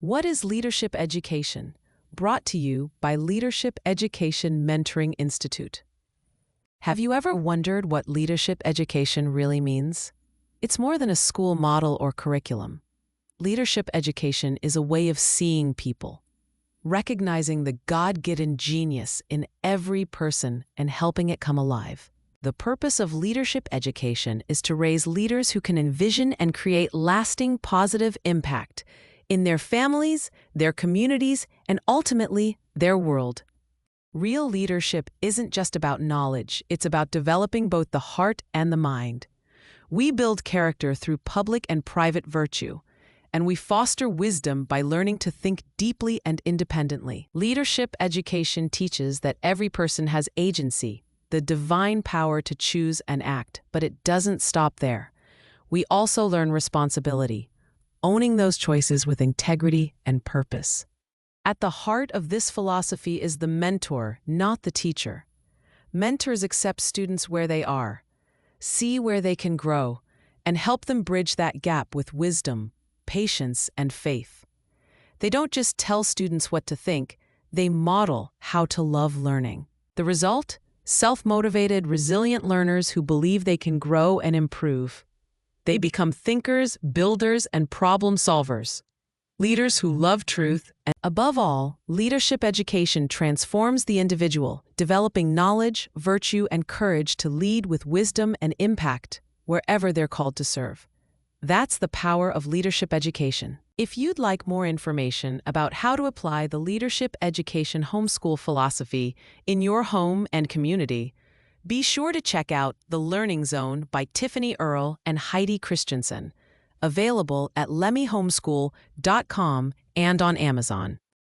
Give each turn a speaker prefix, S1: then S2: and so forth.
S1: What is leadership education? Brought to you by Leadership Education Mentoring Institute. Have you ever wondered what leadership education really means? It's more than a school model or curriculum. Leadership education is a way of seeing people, recognizing the God-given genius in every person and helping it come alive. The purpose of leadership education is to raise leaders who can envision and create lasting positive impact in their families, their communities, and ultimately, their world. Real leadership isn't just about knowledge, it's about developing both the heart and the mind. We build character through public and private virtue, and we foster wisdom by learning to think deeply and independently. Leadership education teaches that every person has agency, the divine power to choose and act, but it doesn't stop there. We also learn responsibility, owning those choices with integrity and purpose. At the heart of this philosophy is the mentor, not the teacher. Mentors accept students where they are, see where they can grow, and help them bridge that gap with wisdom, patience, and faith. They don't just tell students what to think, they model how to love learning. The result? Self-motivated, resilient learners who believe they can grow and improve. They become thinkers, builders, and problem solvers. Leaders who love truth, and above all, leadership education transforms the individual, developing knowledge, virtue, and courage to lead with wisdom and impact wherever they're called to serve. That's the power of leadership education. If you'd like more information about how to apply the leadership education homeschool philosophy in your home and community, be sure to check out The Learning Zone by Tiffany Earle and Heidi Christensen, available at lemmyhomeschool.com and on Amazon.